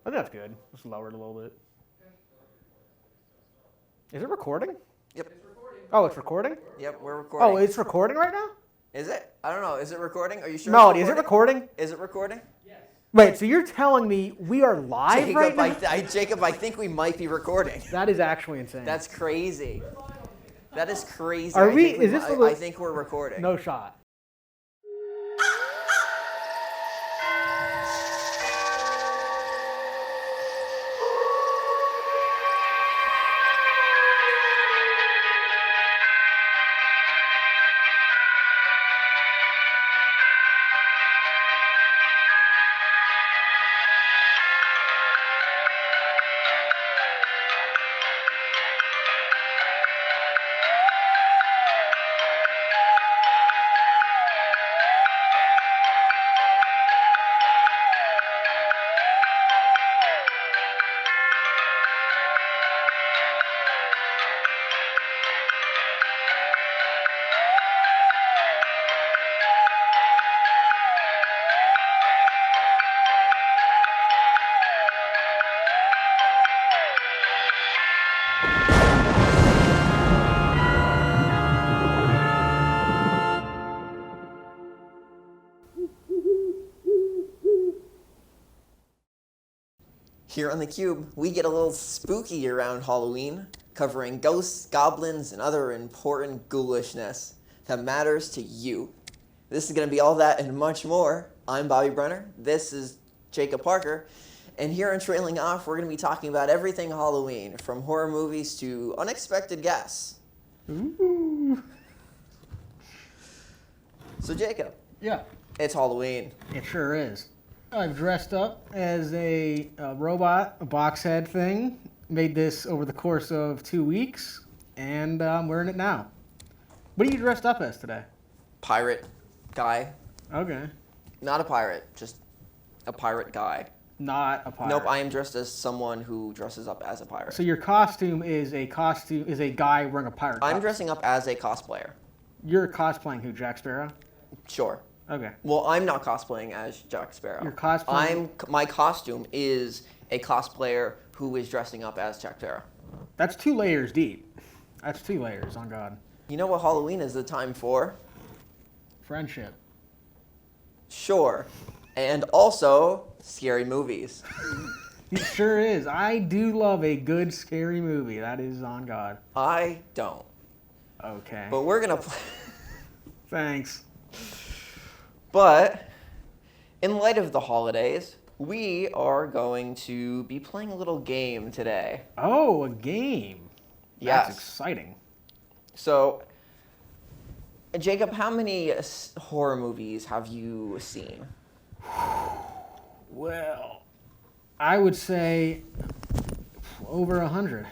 think that's good. Just lower it a little bit. Is it recording? Yep. Oh, it's recording? Yep, we're recording. Oh, it's recording right now? Is it? I don't know. Is it recording? Are you sure? Melody, is it recording? Is it recording? Wait, so you're telling me we are live Jacob, right now? Jacob, I think we might be recording. That is actually insane. That's crazy. That is crazy. Are we? Is this? I think we're recording. No shot. Here on theCUBE, we get a little spooky around Halloween, covering ghosts, goblins, and other important ghoulishness that matters to you. This is going to be all that and much more. I'm Bobby Brenner, this is Jacob Parker, and here on Trailing Off, we're going to be talking about everything Halloween, from horror movies to unexpected guests. Ooh. So Jacob, Yeah, it's Halloween. it sure is. I've dressed up as a robot, a box head thing. Made this over the course of 2 weeks, and I'm wearing it now. What are you dressed up as today? Pirate guy. Okay. Not a pirate, just a pirate guy. Not a pirate. Nope, I am dressed as someone who dresses up as a pirate. So your costume is a guy wearing a pirate I'm costume. dressing up as a cosplayer. You're cosplaying who, Jack Sparrow? Sure. Okay. Well, I'm not cosplaying as Jack Sparrow. You're cosplaying? My costume is a cosplayer who is dressing up as Jack Sparrow. That's 2 layers deep. That's 2 layers, on God. You know what Halloween is the time for? Friendship. Sure. And also, scary movies. It sure is. I do love a good scary movie. That is on God. I don't. Okay. But we're going to play... Thanks. But, in light of the holidays, we are going to be playing a little game today. Oh, a game. Yes. That's exciting. So, Jacob, how many horror movies have you seen? Well, I would say over 100.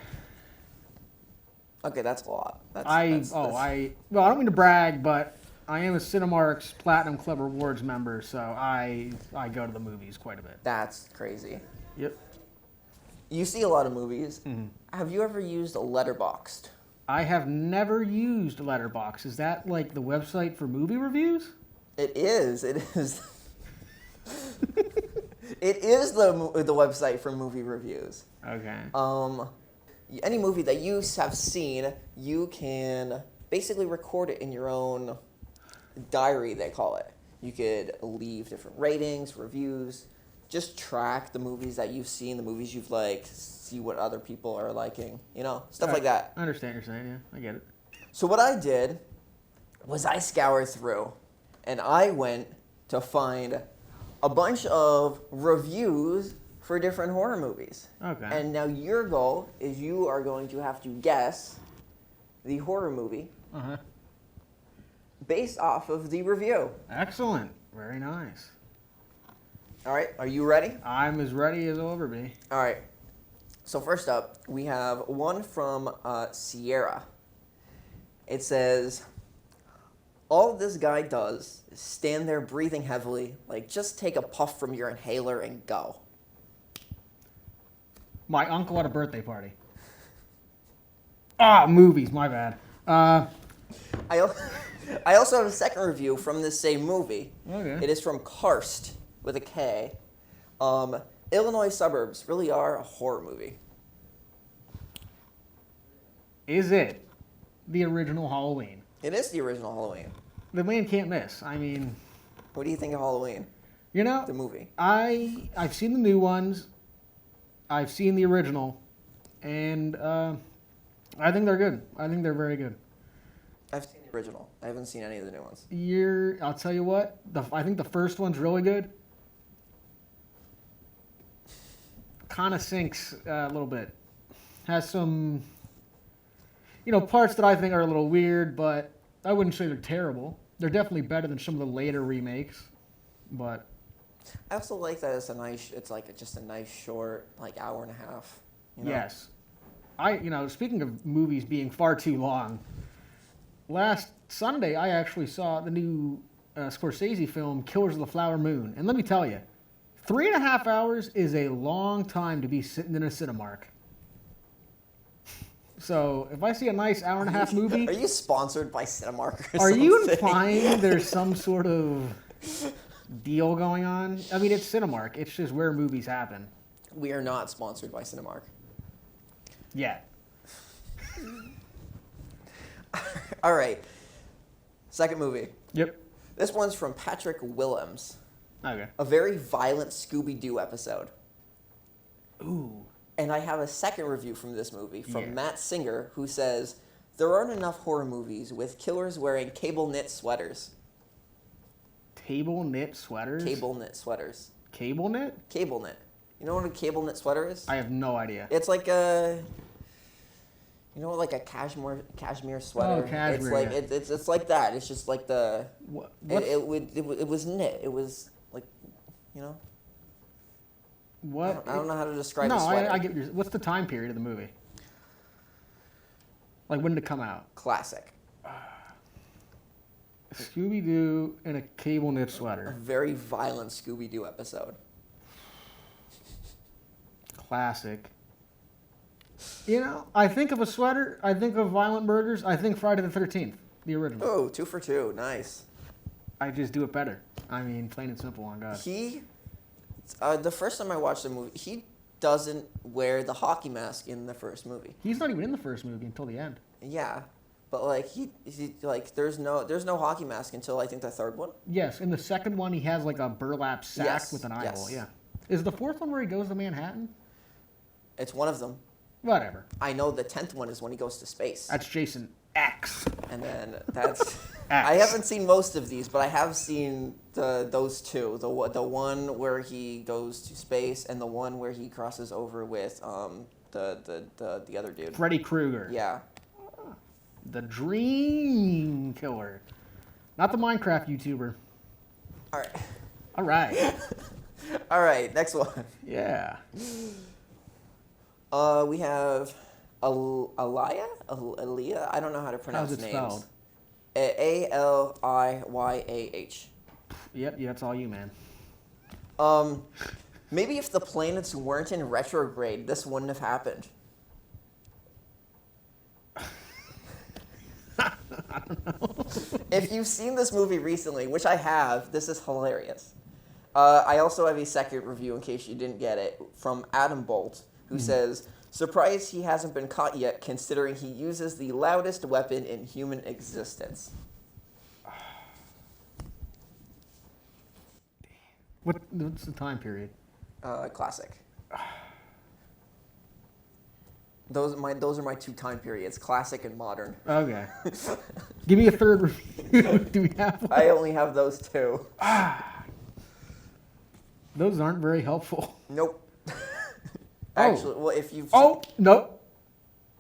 Okay, that's a lot. I don't mean to brag, but I am a Cinemark's Platinum Club Rewards member, so I go to the movies quite a bit. That's crazy. Yep. You see a lot of movies. Mhm. Have you ever used a Letterboxd? I have never used Letterboxd. Is that like the website for movie reviews? It is. It is. It is the website for movie reviews. Okay. Any movie that you have seen, you can basically record it in your own diary, they call it. You could leave different ratings, reviews, just track the movies that you've seen, the movies you've liked, see what other people are liking, stuff like that. I understand what you're saying, yeah. I get it. So what I did was I scoured through, and I went to find a bunch of reviews for different horror movies. Okay. And now your goal is you are going to have to guess the horror movie Uh-huh. based off of the review. Excellent. Very nice. All right, are you ready? I'm as ready as I'll ever be. All right. So first up, we have one from Sierra. It says, all this guy does is stand there breathing heavily, like just take a puff from your inhaler and go. My uncle at a birthday party. Movies, my bad. I also have a second review from this same movie. Okay. It is from Karst with a K. Illinois suburbs really are a horror movie. Is it the original Halloween? It is the original Halloween. The man can't miss. I mean, What do you think of Halloween, you know, the movie? I've seen the new ones. I've seen the original, and I think they're good. I think they're very good. I've seen the original. I haven't seen any of the new ones. I'll tell you what. I think the first one's really good. Kind of sinks a little bit. Has some, parts that I think are a little weird, but I wouldn't say they're terrible. They're definitely better than some of the later remakes, but I also like that it's like just a nice short, like hour and a half. Yes. Speaking of movies being far too long, last Sunday I actually saw the new Scorsese film, Killers of the Flower Moon. And let me tell you, 3.5 hours is a long time to be sitting in a Cinemark. So if I see a nice hour and a half movie... Are you sponsored by Cinemark or Are you something? implying there's some sort of deal going on? I mean, it's Cinemark. It's just where movies happen. We are not sponsored by Cinemark. Yeah. All right. Second movie. Yep. This one's from Patrick Willems. Okay. A very violent Scooby-Doo episode. Ooh. And I have a second review from this movie from Yeah. Matt Singer, who says, there aren't enough horror movies with killers wearing cable knit sweaters. Table knit sweaters? Cable knit sweaters. Cable knit? Cable knit. You know what a cable knit sweater is? I have no idea. It's like a... like a cashmere sweater. Oh, cashmere, It's like yeah. it's like that. It's just like the What? it was knit. It was like, What? I don't know how to describe No, the sweater. I get your... What's the time period of the movie? Like, when did it come out? Classic. Scooby-Doo in a cable knit A sweater. very violent Scooby-Doo episode. Classic. I think of a sweater, I think of violent murders, I think Friday the 13th, the original. Oh, 2 for 2. Nice. I just do it better. I mean, plain and simple, on God. The first time I watched the movie, he doesn't wear the hockey mask in the first movie. He's not even in the first movie until the end. Yeah, but like he there's no hockey mask until I think the third one. Yes, in the second one, he has like a burlap sack Yes, with an eyeball. yes. Yeah. Is the fourth one where he goes to Manhattan? It's one of them. Whatever. I know the 10th one is when he goes to space. That's Jason X. And then that's... I haven't seen most of these, but I have seen those two. The one where he goes to space and the one where he crosses over with the other dude. Freddy Krueger. Yeah. The Dream Killer. Not the Minecraft YouTuber. All right. All right. All right, next one. Yeah. We have Aliyah? I don't know how to pronounce How's it names. spelled? Aliyah. Yep, yeah, that's all you, man. Maybe if the planets weren't in retrograde, this wouldn't have happened. I don't know. If you've seen this movie recently, which I have, this is hilarious. I also have a second review in case you didn't get it from Adam Bolt, who says, surprised he hasn't been caught yet considering he uses the loudest weapon in human existence. What's the time period? Classic. Those are my 2 time periods, classic and modern. Okay. Give me a third review. Do we have one? I only have those 2. Those aren't very helpful. Nope. Actually, well, if you've... Oh, no.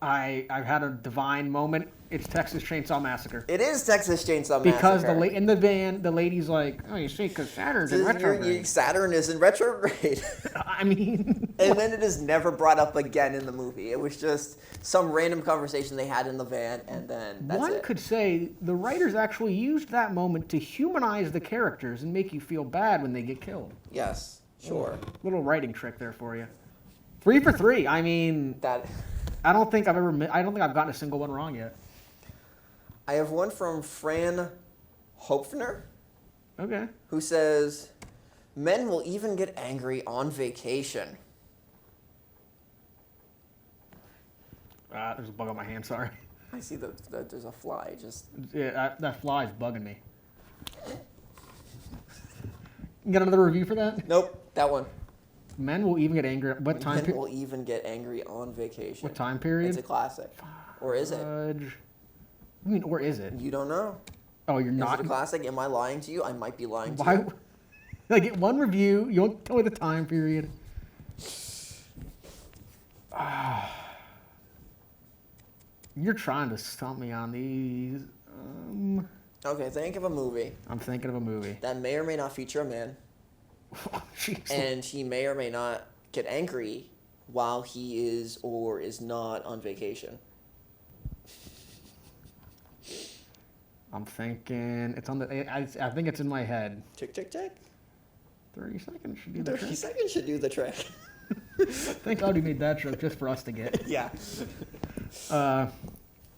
I've had a divine moment. It's Texas Chainsaw Massacre. It is Texas Chainsaw Because Massacre. in the van, the lady's like, oh, you see, because Saturn's in retrograde. Saturn is in retrograde. I mean... And then it is never brought up again in the movie. It was just some random conversation they had in the van, and then that's One it. could say the writers actually used that moment to humanize the characters and make you feel bad when they get killed. Yes, sure. Little writing trick there for you. 3 for 3. I mean, I don't think I've gotten a single one wrong yet. I have one from Fran Hopfner, Okay. who says, Men will even get angry on vacation. There's a bug on my hand, sorry. I see that there's a fly. Just Yeah, that fly's bugging me. You got another review for that? nope, that one. Men will even get angry. What time Men period? will even get angry on vacation. What time period? It's a classic. Or is it? I mean, or is it? You don't know. Oh, you're Is not. it a classic? Am I lying to you? I might be lying to Why? you. I get one review. You don't tell me the time period. You're trying to stump me on these. Okay, think of a movie I'm thinking of a movie. that may or may not feature a man, Jeez. and he may or may not get angry while he is or is not on vacation. I'm thinking it's on the. I think it's in my head. Tick, tick, tick. 30 seconds should do the 30 trick. seconds should do the trick. Thank God we made that joke just for us to get. Yeah. Uh,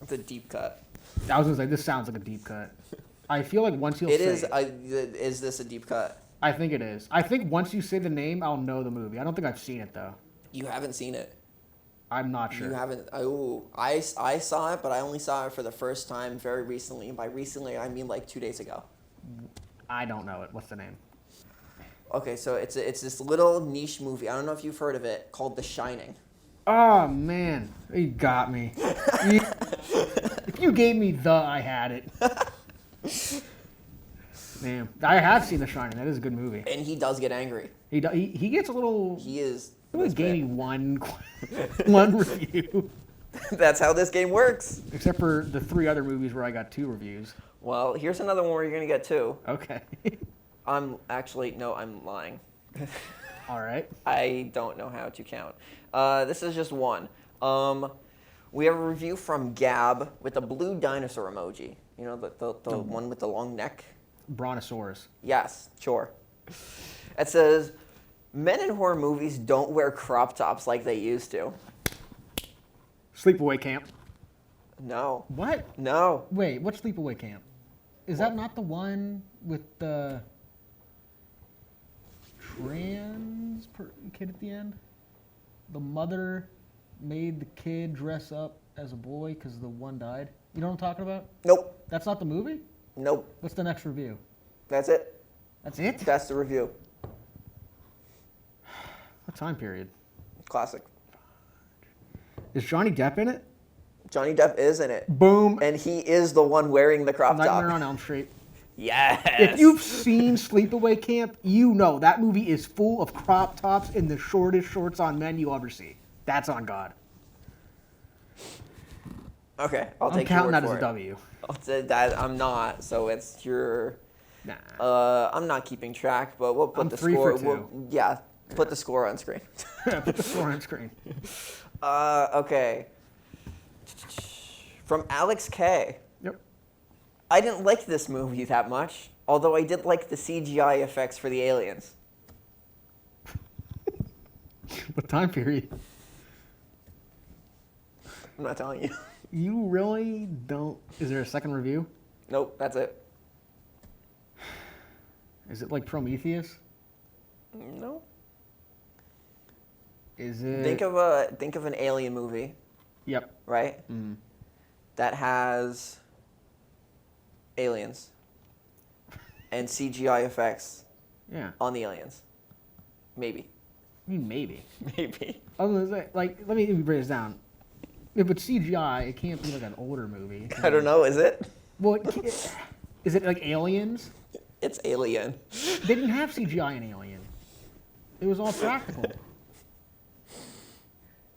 It's a deep cut. I was gonna say this sounds like a deep cut. I feel like once you'll It say is. it, Is this a deep cut? I think it is. I think once you say the name, I'll know the movie. I don't think I've seen it though. You haven't seen it. I'm not sure. You haven't. Oh, I saw it, but I only saw it for the first time very recently. And by recently, I mean like 2 days ago. I don't know it. What's the name? Okay, so it's this little niche movie. I don't know if you've heard of it, called The Shining. Oh man, you got me. If you gave me I had it. Man, I have seen The Shining. That is a good movie. And he does get angry. He gets a little. He is. He only gave me one review, That's how this game works. except for the 3 other movies where I got 2 reviews. Well, here's another one where you're gonna get 2. Okay. I'm lying. All right. I don't know how to count. This is just one. We have a review from Gab with the blue dinosaur emoji. You know, the one with the long neck? Brontosaurus. Yes, sure. It says, men in horror movies don't wear crop tops like they used to. Sleepaway Camp. No. What? No. Wait, what's Sleepaway Camp? Is that not the one with the kid at the end? The mother made the kid dress up as a boy because the one died. You know what I'm talking about? Nope. That's not the movie? Nope. What's the next review? That's it. That's it? That's the review. What time period? Classic. Is Johnny Depp in it? Johnny Depp is in it. Boom. And he is the one wearing the crop Nightmare top. on Elm Street. Yes. If you've seen Sleepaway Camp, you know that movie is full of crop tops and the shortest shorts on men you ever see. That's on God. Okay, I'll I'm take your counting word that as for a it. W. I'll say that I'm not, so it's your. Nah. I'm not keeping track, but we'll put I'm the 3 score. for 2. Yeah, put the score on screen. Put the score on screen. Okay. From Alex K. Yep. I didn't like this movie that much, although I did like the CGI effects for the aliens. What time period? I'm not telling you. You really don't. Is there a second review? Nope, that's it. Is it like Prometheus? No. Is it? Think of an alien movie, Yep. right? Mm. That has aliens and CGI effects Yeah. on the aliens. Maybe. I mean, maybe. Maybe. I was gonna say, like, let me break this down. If it's CGI, it can't be like an older movie. I don't know, is it? Well, is it like Aliens? It's Alien. They didn't have CGI in Alien. It was all practical.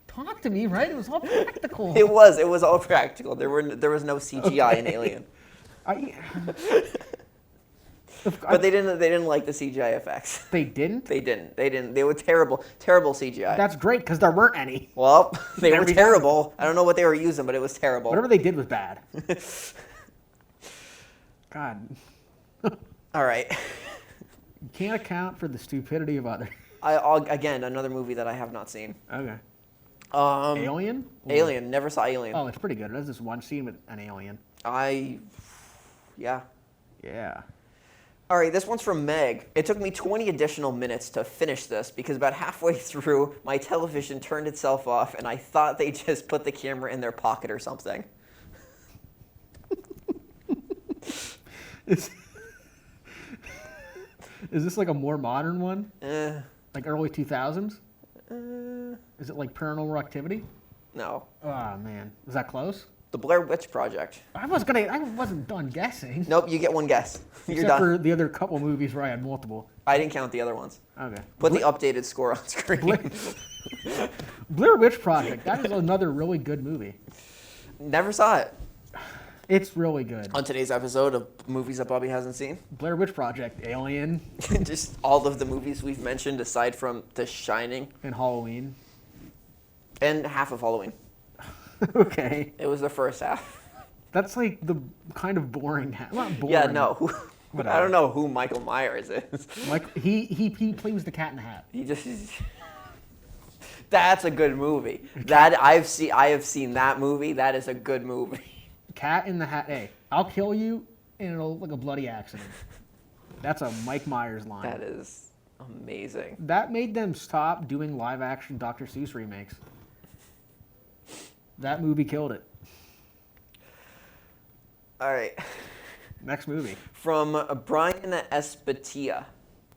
Talk to me, right? It was all practical. It was all practical. There was no CGI in Alien. But they didn't like the CGI effects. They didn't? They didn't. They were terrible CGI. That's great, because there weren't any. Well, they There were we go. terrible. I don't know what they were using, but it was terrible. Whatever they did was bad. God. All right. You can't account for the stupidity of others. Again, another movie that I have not seen. Okay. Alien. Alien? Alien. Never saw Alien. Oh, it's pretty good. There's this one scene with an alien. Yeah. Yeah. All right, this one's from Meg. It took me 20 additional minutes to finish this because about halfway through, my television turned itself off and I thought they just put the camera in their pocket or something. Is this like a more modern one? Like early 2000s? Is it like Paranormal Activity? No. Oh, man. Was that close? The Blair Witch Project. I wasn't done guessing. Nope, you get one guess. You're Except done. for the other couple movies where I had multiple. I didn't count the other ones. Okay. Put the updated score on screen. Blair Witch Project. That is another really good movie. Never saw it. It's really good. On today's episode of movies that Bobby hasn't seen. Blair Witch Project, Alien, Just all of the movies we've mentioned aside from The Shining. and Halloween. And half of Halloween. Okay. It was the first half. That's like the kind of boring half. Not boring. Yeah, no. Whatever. I don't know who Michael Myers is. Like he plays the Cat in the Hat. He just... That's a good movie. That I have seen that movie. That is a good movie. Cat in the Hat. Hey, I'll kill you, and it'll look like a bloody accident. That's a Mike Myers line. That is amazing. That made them stop doing live-action Dr. Seuss remakes. That movie killed it. All right. Next movie. From Brian Espatia.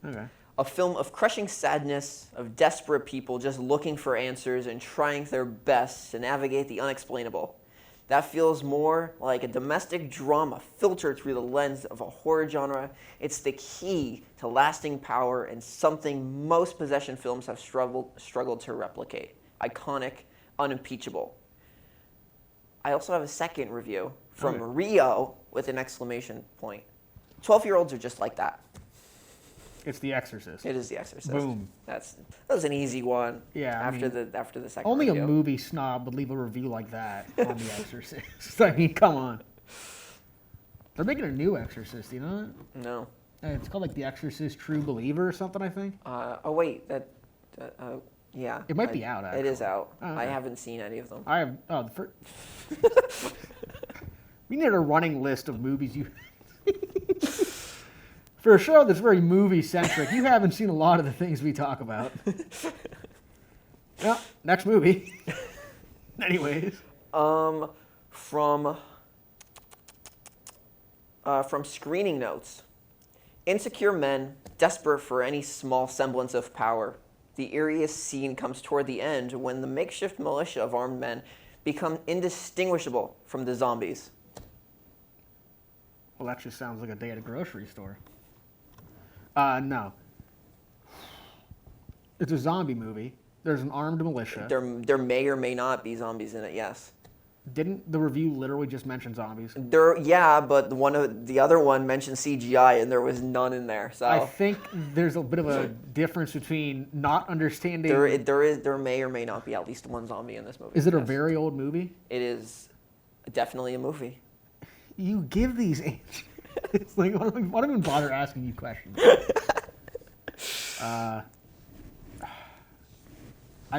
Okay. A film of crushing sadness, of desperate people just looking for answers and trying their best to navigate the unexplainable. That feels more like a domestic drama filtered through the lens of a horror genre. It's the key to lasting power and something most possession films have struggled to replicate. Iconic, unimpeachable. I also have a second review from Rio with an exclamation point. 12-year-olds are just like that. It's The Exorcist. It is The Exorcist. Boom. That was an easy one. Yeah. After the second Only review. a movie snob would leave a review like that on The Exorcist. I mean, come on. They're making a new Exorcist, you know that? No. It's called like The Exorcist True Believer or something, I think. Oh wait, yeah. It might be out, It is actually. out. Oh, okay. I haven't seen any of them. I have. Oh, the first. We need a running list of movies you. For a show that's very movie centric, you haven't seen a lot of the things we talk about. Well, next movie. Anyways. From Screening Notes. Insecure men, desperate for any small semblance of power. The eeriest scene comes toward the end when the makeshift militia of armed men become indistinguishable from the zombies. Well, that just sounds like a day at a grocery store. No. It's a zombie movie. There's an armed militia. There may or may not be zombies in it, yes. Didn't the review literally just mention zombies? Yeah, but the other one mentioned CGI and there was none in there. So I think there's a bit of a difference between not understanding. there may or may not be at least one zombie in this movie. Is it a yes. very old movie? It is definitely a movie. You give these answers. It's like, why don't even bother asking you questions? I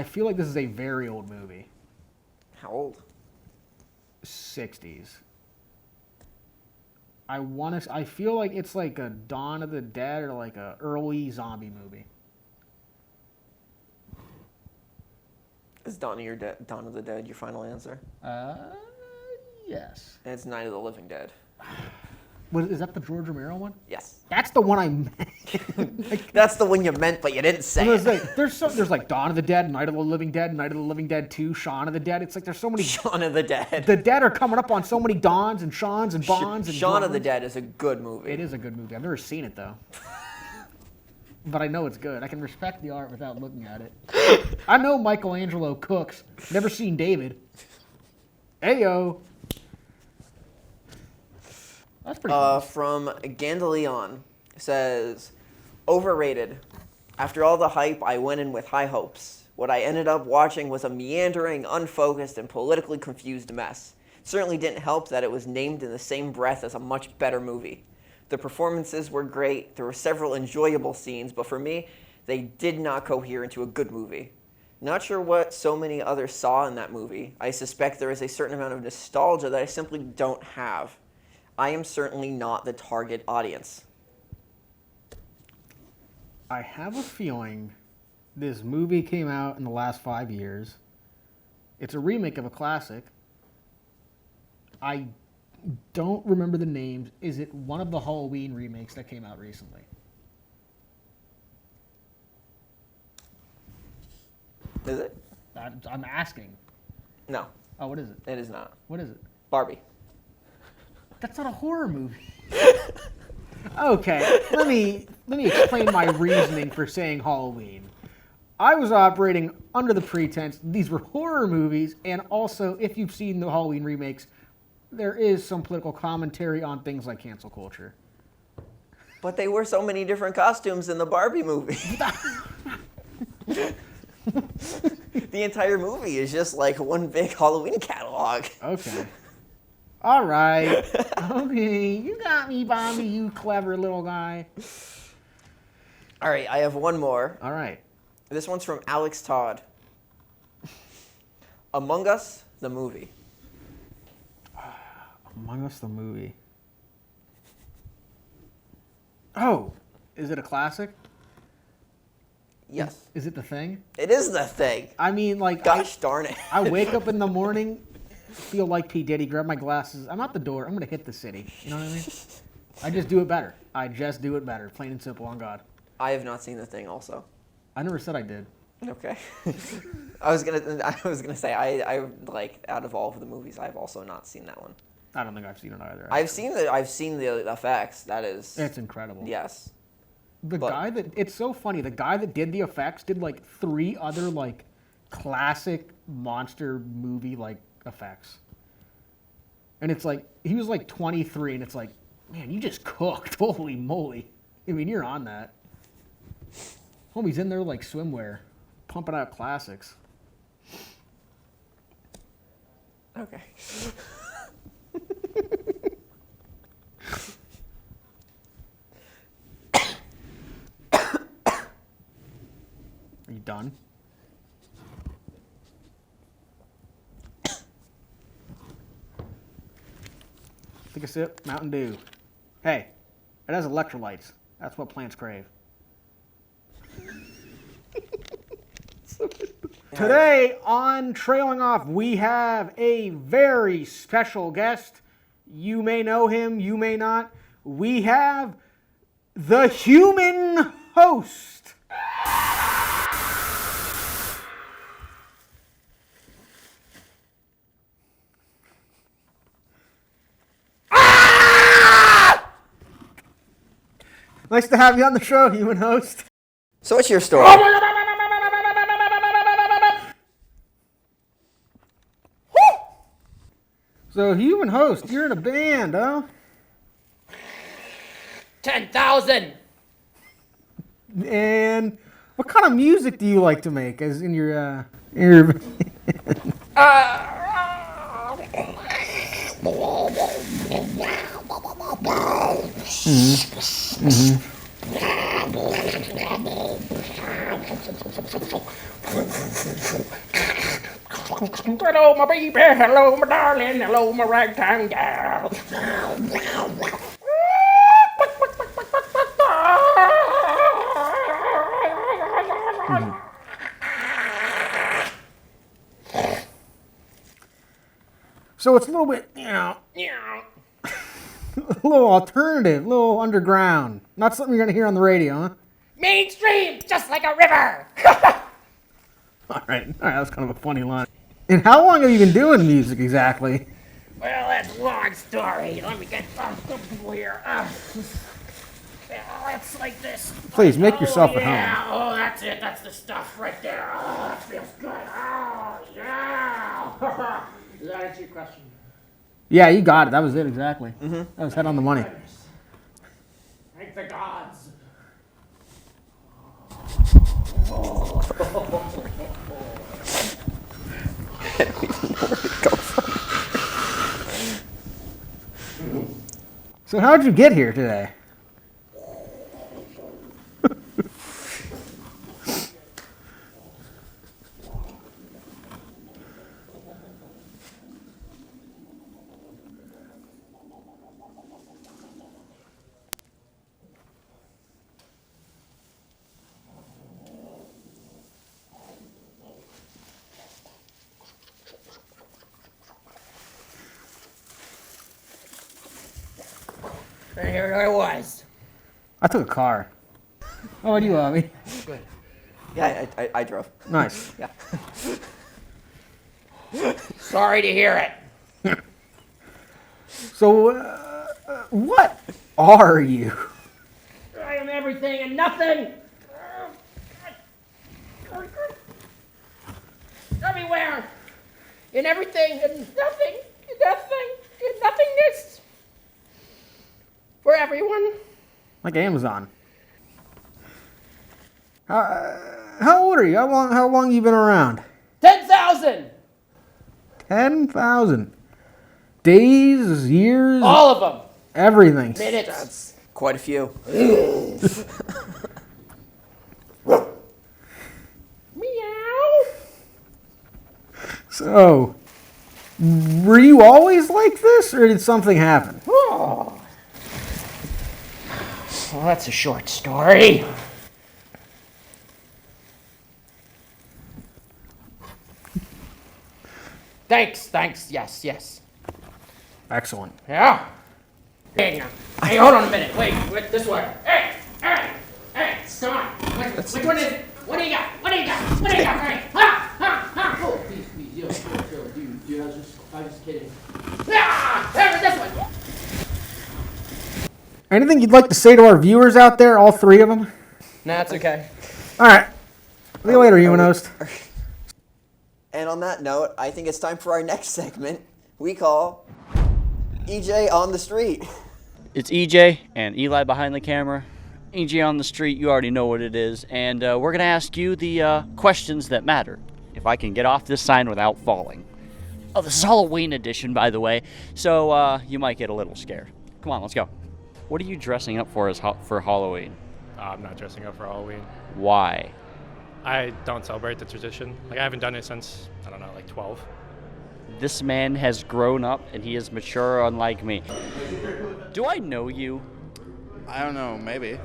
feel like this is a very old movie. How old? 60s. I feel like it's like a Dawn of the Dead or like a early zombie movie. Is Dawn of the Dead your final answer? Yes. And it's Night of the Living Dead. Is that the George Romero one? Yes. That's the one I meant. That's the one you meant, but you didn't say I was it. like, there's like Dawn of the Dead, Night of the Living Dead, Night of the Living Dead 2, Shaun of the Dead. It's like there's so many. Shaun of the Dead. The dead are coming up on so many Dawns and Shauns and Bonds. And Shaun of the Browns. Dead is a good movie. It is a good movie. I've never seen it though. But I know it's good. I can respect the art without looking at it. I know Michelangelo cooks. Never seen David. Ayo. That's pretty cool. From Gandaleon says, overrated. After all the hype, I went in with high hopes. What I ended up watching was a meandering, unfocused, and politically confused mess. It certainly didn't help that it was named in the same breath as a much better movie. The performances were great. There were several enjoyable scenes, but for me, they did not cohere into a good movie. Not sure what so many others saw in that movie. I suspect there is a certain amount of nostalgia that I simply don't have. I am certainly not the target audience. I have a feeling this movie came out in the last 5 years. It's a remake of a classic. I don't remember the names. Is it one of the Halloween remakes that came out recently? Is it? I'm asking. No, Oh, what is it? it is not. What is it? Barbie. That's not a horror movie. Okay, let me explain my reasoning for saying Halloween. I was operating under the pretense these were horror movies, and also, if you've seen the Halloween remakes, there is some political commentary on things like cancel culture. But they were so many different costumes in the Barbie movie. The entire movie is just like one big Halloween catalog. Okay. All right. Okay, you got me, Bobby, you clever little guy. All right, I have one more. All right. This one's from Alex Todd. Among Us, the movie. Among Us, the movie. Oh, is it a classic? Yes. Is it The Thing? It is the thing. I mean, like, Gosh darn it. I wake up in the morning, feel like P. Diddy, grab my glasses. I'm out the door. I'm going to hit the city. You know what I mean? I just do it better. I just do it better. Plain and simple, on God. I have not seen the thing also. I never said I did. Okay. I was gonna say I like out of all of the movies I've also not seen that one. I don't think I've seen it either. I've seen the effects. That is. It's incredible. Yes. It's so funny. The guy that did the effects did like 3 other like classic monster movie like effects. And it's like he was like 23, and it's like, man, you just cooked. Holy moly! I mean, you're on that. Homie's in there like swimwear, pumping out classics. Okay. Are you done? Take a sip, Mountain Dew. Hey, it has electrolytes. That's what plants crave. Today on Trailing Off, we have a very special guest. You may know him, you may not. We have the human host. Nice to have you on the show, human host. So what's your story? So, human host, you're in a band, huh? 10,000. And what kind of music do you like to make? As in your Hello, my baby. Hello, my darling. Hello, my ragtime gal. So it's a little bit, a little alternative, a little underground. Not something you're gonna hear on the radio, huh? Mainstream, just like a river. All right, that was kind of a funny line. And how long have you been doing music exactly? Well, that's a long story. Let me get comfortable here. It's like this. Please make yourself at home. Yeah. Oh, that's it. That's the stuff right there. Oh, that feels good. Oh, yeah. Does that answer your question? Yeah, you got it. That was it exactly. That was head on the money. Thank the gods. So how'd you get here today? And here I was. I took a car. How about you, Avi? Good. Yeah, I drove. Nice. Yeah. Sorry to hear it. So, what are you? I am everything and nothing. Everywhere. In everything and nothing. In nothing. In nothingness. For everyone. Like Amazon. How old are you? How long you been around? 10,000. 10,000. Days, years, All of them. everything. Minutes. That's quite a few. Meow. So, were you always like this, or did something happen? Oh. Well, that's a short story. Thanks, yes. Excellent. Yeah. Hey, hold on a minute. Wait, this way. Hey, come on. Which one is it? What do you got? Hey, Oh, please, yo, dude, I was just kidding. This one. Anything you'd like to say to our viewers out there, all three of them? Nah, it's okay. All right. See you later, human host. And on that note, I think it's time for our next segment we call EJ on the Street. It's EJ and Eli behind the camera. EJ on the street, you already know what it is. And we're going to ask you the questions that matter. If I can get off this sign without falling. Oh, this is Halloween edition, by the way. So you might get a little scared. Come on, let's go. What are you dressing up for for Halloween? I'm not dressing up for Halloween. Why? I don't celebrate the tradition. Like, I haven't done it since, I don't know, like 12. This man has grown up and he is mature unlike me. Do I know you? I don't know, maybe.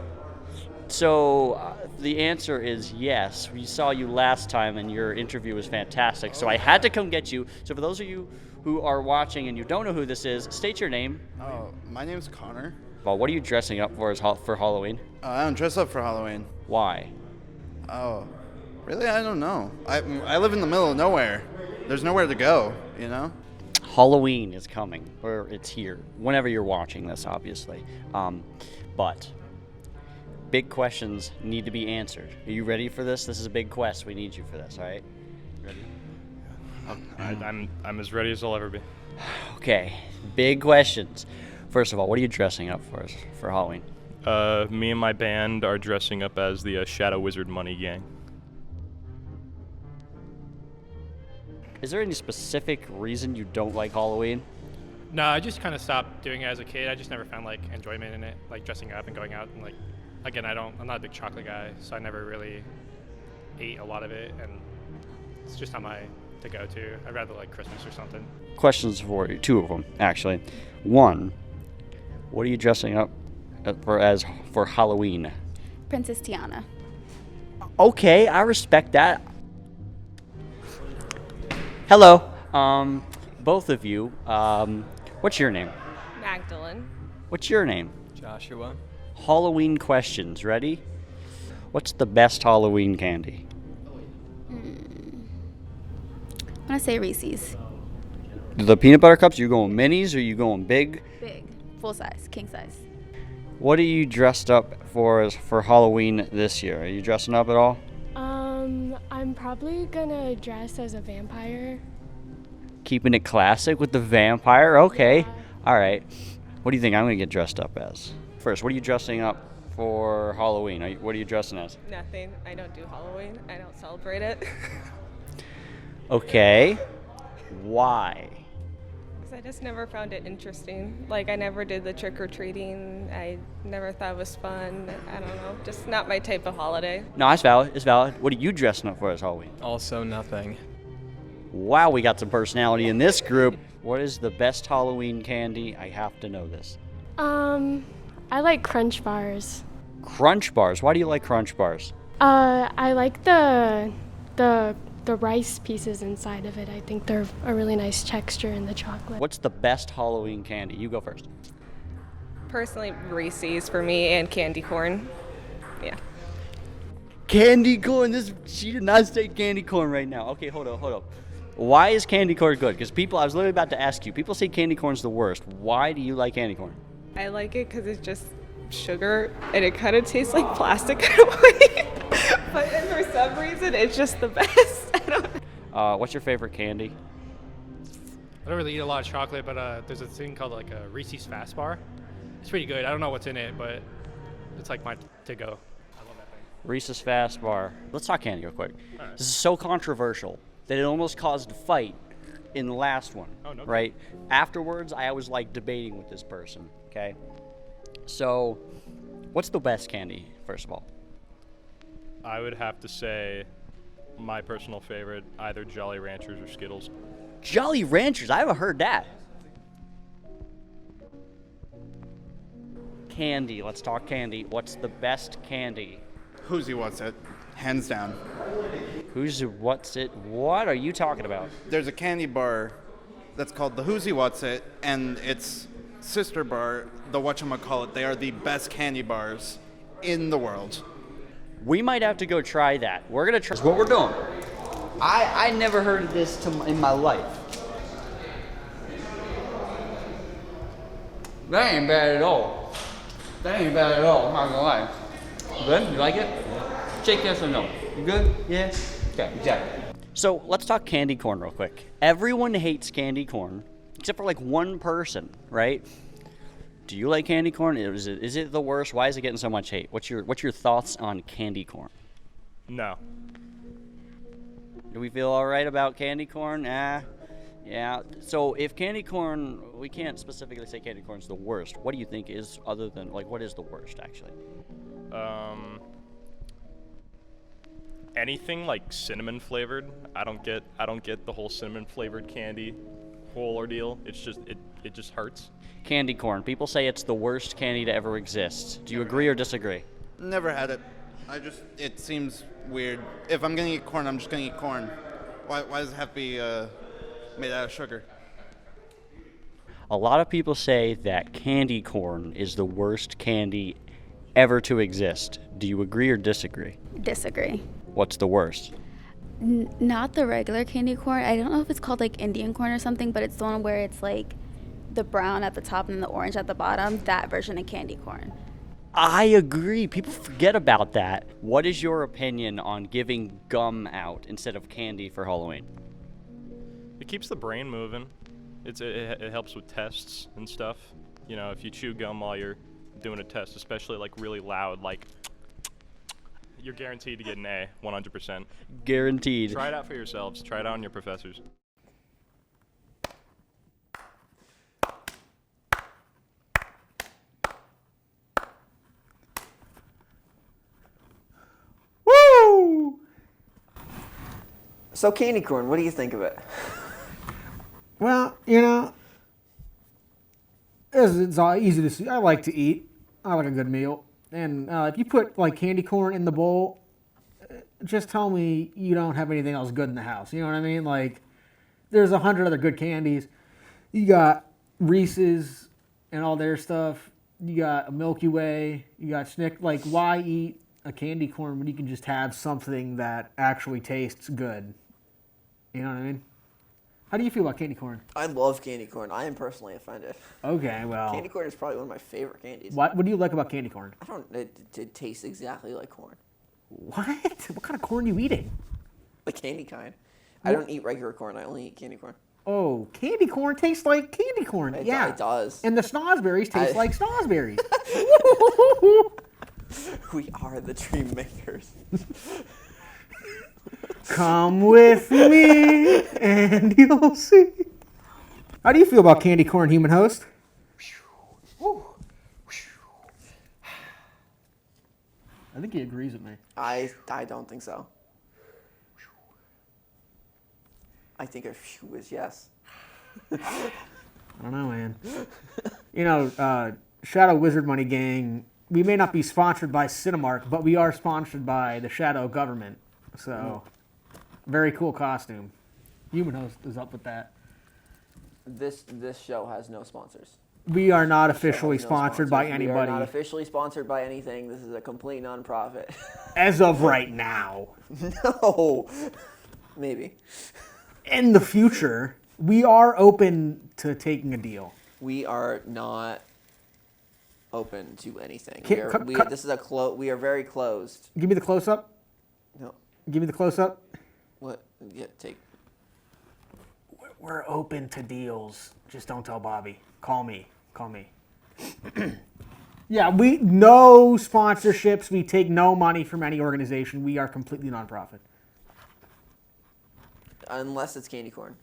So the answer is yes. We saw you last time and your interview was fantastic. So I had to come get you. So for those of you who are watching and you don't know who this is, state your name. Oh, my name's Connor. Well, what are you dressing up for for Halloween? I don't dress up for Halloween. Why? Oh, really? I don't know. I live in the middle of nowhere. There's nowhere to go, you know? Halloween is coming, or it's here. Whenever you're watching this, obviously. But big questions need to be answered. Are you ready for this? This is a big quest. We need you for this, all right? Ready? I'm as ready as I'll ever be. Okay, big questions. First of all, what are you dressing up for Halloween? Me and my band are dressing up as the Shadow Wizard Money Gang. Is there any specific reason you don't like Halloween? No, I just kind of stopped doing it as a kid. I just never found like enjoyment in it, like dressing up and going out and like. Again, I'm not a big chocolate guy, so I never really ate a lot of it, and it's just not my to go to. I'd rather like Christmas or something. Questions for you, two of them actually. One, what are you dressing up for Halloween? Princess Tiana. Okay, I respect that. Hello, both of you. What's your name? Magdalene. What's your name? Joshua. Halloween questions. Ready? What's the best Halloween candy? I'm gonna say Reese's. The peanut butter cups. You going minis or you going big? Big. Full size. King size. What are you dressed up for Halloween this year? Are you dressing up at all? I'm probably gonna dress as a vampire. Keeping it classic with the vampire? Okay. Yeah. All right. What do you think I'm going to get dressed up as? First, what are you dressing up for Halloween? What are you dressing as? Nothing. I don't do Halloween. I don't celebrate it. Okay. Why? Because I just never found it interesting. Like, I never did the trick-or-treating. I never thought it was fun. I don't know. Just not my type of holiday. No, it's valid. It's valid. What are you dressing up for as Halloween? Also nothing. Wow, we got some personality in this group. What is the best Halloween candy? I have to know this. I like Crunch Bars. Crunch bars. Why do you like crunch bars? I like the rice pieces inside of it. I think they're a really nice texture in the chocolate. What's the best Halloween candy? You go first. Personally, Reese's for me and candy corn. Yeah. Candy corn. She did not say candy corn right now. Okay, hold up. Why is candy corn good? Because I was literally about to ask you. People say candy corn's the worst. Why do you like candy corn? I like it because it's just sugar and it kind of tastes like plastic in a way. But for some reason, it's just the best. I don't know. What's your favorite candy? I don't really eat a lot of chocolate, but there's a thing called like a Reese's Fast Bar. It's pretty good. I don't know what's in it, but it's like my to-go. I love that thing. Reese's Fast Bar. Let's talk candy real quick. All right. This is so controversial that it almost caused a fight in the last one. Oh, no. Right? Afterwards, I was like debating with this person. Okay. So, what's the best candy, first of all? I would have to say my personal favorite, either Jolly Ranchers or Skittles. Jolly Ranchers. I haven't heard that. Candy. Let's talk candy. What's the best candy? Who's what's it? Hands down. What's it? What are you talking about? There's a candy bar that's called the Who's What's It, and its sister bar, the whatchamacallit. They are the best candy bars in the world. We might have to go try that. We're gonna try. That's what we're doing. I never heard of this in my life. That ain't bad at all. I'm not gonna lie. Good? You like it? Shake yes or no. You good? Yeah? Okay, exactly. So let's talk candy corn real quick. Everyone hates candy corn, except for like one person, right? Do you like candy corn? Is it the worst? Why is it getting so much hate? What's your thoughts on candy corn? No. Do we feel all right about candy corn? Yeah. So if candy corn, we can't specifically say candy corn's the worst. What do you think is, other than, like, what is the worst, actually? Anything like cinnamon flavored. I don't get the whole cinnamon flavored candy whole ordeal. It's just it just hurts. Candy corn. People say it's the worst candy to ever exist. Do you agree or disagree? Never had it. It seems weird. If I'm gonna eat corn, I'm just gonna eat corn. Why does it have to be made out of sugar? A lot of people say that candy corn is the worst candy ever to exist. Do you agree or disagree? Disagree. What's the worst? Not the regular candy corn. I don't know if it's called like Indian corn or something, but it's the one where it's like the brown at the top and the orange at the bottom. That version of candy corn. I agree. People forget about that. What is your opinion on giving gum out instead of candy for Halloween? It keeps the brain moving. It helps with tests and stuff. You know, if you chew gum while you're doing a test, especially like really loud, like you're guaranteed to get an A, 100%. Guaranteed. Try it out for yourselves. Try it out on your professors. Woo! So candy corn, what do you think of it? Well, it's all easy to see. I like to eat. I like a good meal. And if you put like candy corn in the bowl, just tell me you don't have anything else good in the house. You know what I mean? Like, there's 100 other good candies. You got Reese's and all their stuff. You got a Milky Way. You got Snick. Like, why eat a candy corn when you can just have something that actually tastes good? You know what I mean? How do you feel about candy corn? I love candy corn. I am personally offended. Okay, well. Candy corn is probably one of my favorite candies. What do you like about candy corn? It tastes exactly like corn. What? What kind of corn are you eating? The candy kind. I don't eat regular corn. I only eat candy corn. Oh, candy corn tastes like candy corn. It Yeah. does. And the snozberries taste like snozberries. We are the dream makers. Come with me and you'll see. How do you feel about candy corn, human host? I think he agrees with me. I don't think so. I think a phew is yes. I don't know, man. Shadow Wizard Money Gang, we may not be sponsored by Cinemark, but we are sponsored by the Shadow Government. So, very cool costume. Human host is up with that. This show has no sponsors. We are not officially No sponsored by sponsors. We are not anybody officially sponsored by anything. This is a complete nonprofit. as of right now. No. Maybe. In the future, we are open to taking a deal. We are not open to anything. Can't- This is we are very closed. Give me the close up. No. Give me the close up. What? Yeah, take. We're open to deals. Just don't tell Bobby. Call me. Call me. Yeah, we no sponsorships. We take no money from any organization. We are completely nonprofit. Unless it's candy corn.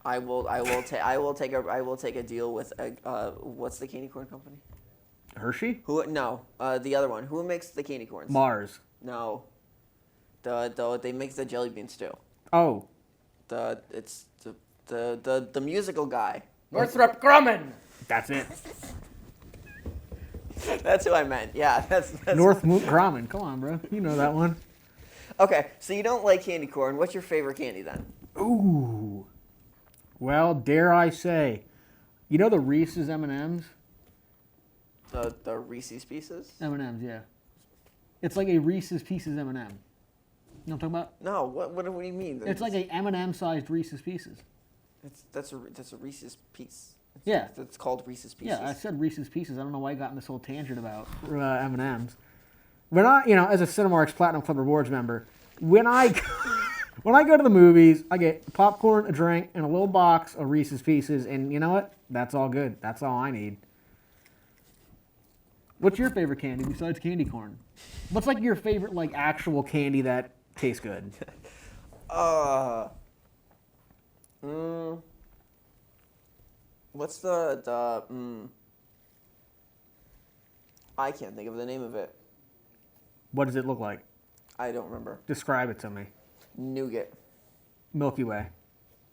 I will take a deal with what's the candy corn company? Hershey? Who? No, the other one. Who makes the candy corns? Mars. No. They make the jelly beans too. Oh. It's the musical guy. Northrop Grumman. That's it. That's who I meant. Yeah, that's Grumman. Come on, bro. You know that one. Okay, so you don't like candy corn. What's your favorite candy then? Ooh. Well, dare I say, you know the Reese's M&Ms? The Reese's Pieces? M&Ms, yeah. It's like a Reese's Pieces M&M. You know what I'm talking about? No, what do you mean? It's like a M&M sized Reese's Pieces. That's a Reese's Piece. Yeah. It's called Reese's Pieces. Yeah, I said Reese's Pieces. I don't know why I got in this whole tangent about M&Ms. When I, as a Cinemark's Platinum Club Rewards member, when I go to the movies, I get popcorn, a drink, and a little box of Reese's Pieces, and you know what? That's all good. That's all I need. What's your favorite candy besides candy corn? What's like your favorite like actual candy that tastes good? What's I can't think of the name of it. What does it look like? I don't remember. Describe it to me. Nougat. Milky Way.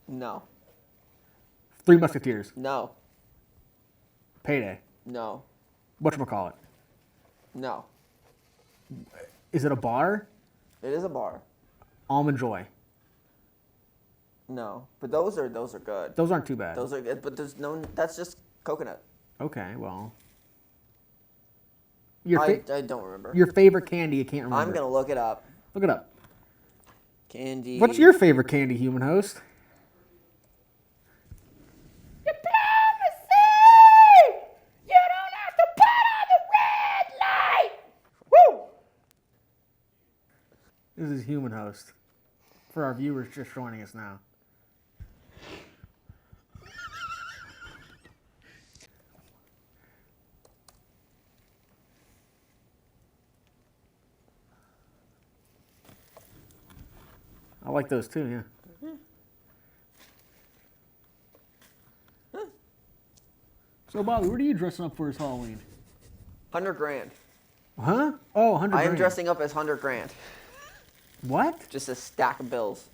No. Three Musketeers. No. Payday. No. Whatchamacallit? No. Is it a bar? It is a bar. Almond Joy. No. But those are good. Those aren't too bad. Those are good, but there's no. That's just coconut. Okay, well. I don't remember. Your favorite candy, you can't remember. I'm gonna look it up. Look it up. Candy. What's your favorite candy, human host? Diplomacy! You don't have to put on the red light! Woo! This is human host. For our viewers just joining us now. I like those too, yeah. So, Bobby, what are you dressing up for as Halloween? 100 grand. Huh? Oh, 100 I am grand. dressing up as 100 grand. What? Just a stack of bills.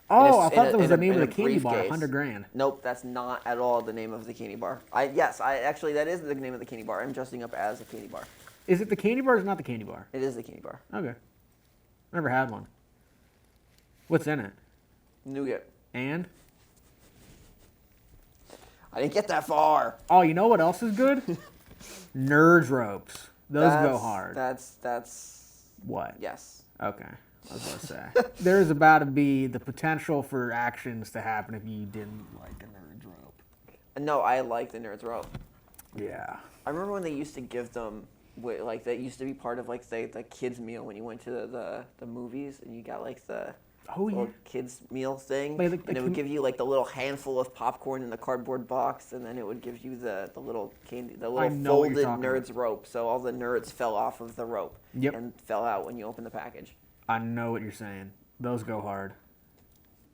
Oh, I in thought a- that was in the a- name of in the a candy bar, briefcase. 100 grand. Nope, that's not at all the name of the candy bar. Actually, that is the name of the candy bar. I'm dressing up as a candy bar. Is it the candy bar or is it not the candy bar? It is the candy bar. Okay. Never had one. What's in it? Nougat. And? I didn't get that far. Oh, you know what else is good? Nerds ropes. Those go hard. That's What? yes. Okay. I was going to say. There's about to be the potential for actions to happen if you didn't like a nerd's rope. No, I like the Nerds rope. Yeah. I remember when they used to give them, like that used to be part of like the kids meal when you went to the movies and you got like the little kids meal thing, Like, and it would give you like the little handful of popcorn in the cardboard box, and then it would give you the little candy, the little know what you're folded talking Nerds rope. So all the nerds fell off of the rope Yep. and fell out when you open the package. I know what you're saying. Those go hard.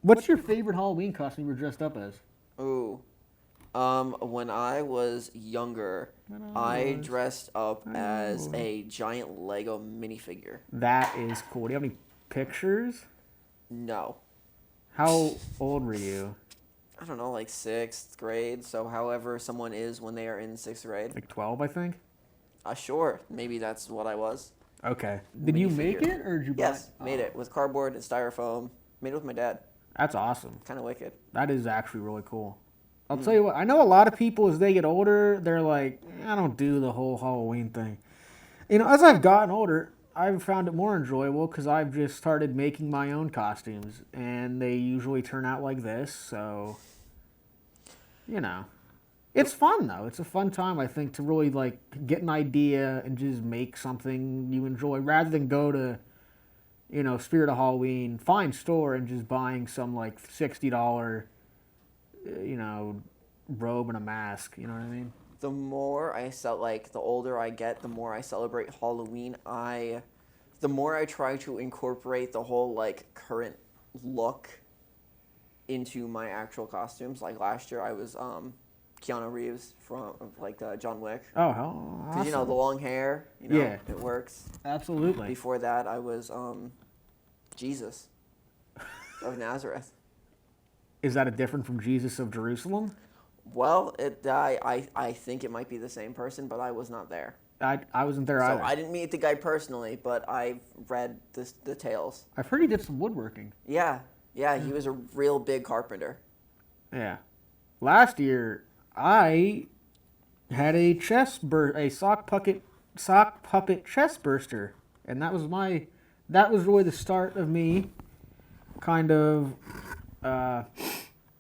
What's your favorite Halloween costume you were dressed up as? Ooh. When I was younger, I dressed up as a giant Lego minifigure. That is cool. Do you have any pictures? No. How old were you? I don't know, like 6th grade. So however someone is when they are in 6th grade. Like 12, I think? Sure. Maybe that's what I was. Okay. Did you make Minifigure. it or did you buy Yes, made it with cardboard and styrofoam. Made it with my dad. That's awesome. Kind of wicked. That is actually really cool. I'll tell you what, I know a lot of people as they get older, they're like, I don't do the whole Halloween thing. You know, as I've gotten older, I've found it more enjoyable because I've just started making my own costumes, and they usually turn out like this, so, you know. It's fun, though. It's a fun time, I think, to really, like, get an idea and just make something you enjoy, rather than go to, you know, Spirit of Halloween, fine store, and just buying some, like, $60, you know, robe and a mask, you know what I mean? The more the older I get, the more I celebrate Halloween. The more I try to incorporate the whole like current look into my actual costumes. Like last year, I was Keanu Reeves from John Wick. Oh, hell, Because awesome. you know the long hair, you know, Yeah. it works. Absolutely. Before that, I was Jesus of Nazareth. Is that a different from Jesus of Jerusalem? Well, I think it might be the same person, but I was not there. I wasn't there So either. I didn't meet the guy personally, but I've read the tales. I've heard he did some woodworking. Yeah, he was a real big carpenter. Yeah. Last year, I had a sock puppet chest burster, and that was really the start of me kind of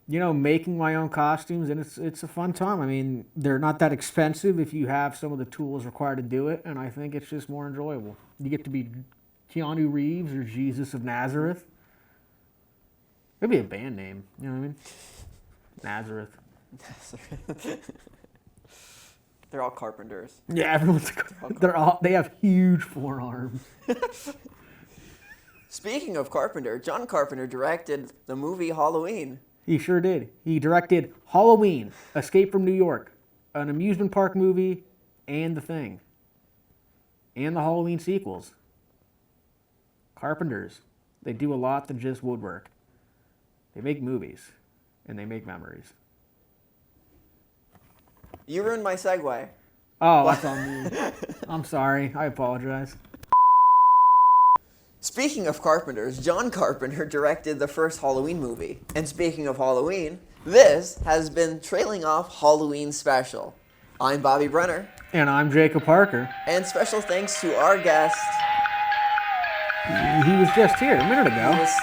you know, making my own costumes, and it's a fun time. I mean, they're not that expensive if you have some of the tools required to do it, and I think it's just more enjoyable. You get to be Keanu Reeves or Jesus of Nazareth. Maybe a band name, you know what I mean? Nazareth. They're all carpenters. Yeah, they have huge forearms. Speaking of Carpenter, John Carpenter directed the movie Halloween. He sure did. He directed Halloween, Escape from New York, an amusement park movie, and The Thing. And the Halloween sequels. Carpenters. They do a lot than just woodwork. They make movies, and they make memories. You ruined my segue. Oh, that's on me. I'm sorry. I apologize. Speaking of carpenters, John Carpenter directed the first Halloween movie. And speaking of Halloween, this has been Trailing Off Halloween Special. I'm Bobby Brenner. And I'm Jacob Parker. And special thanks to our guest. He was just here a minute ago. He was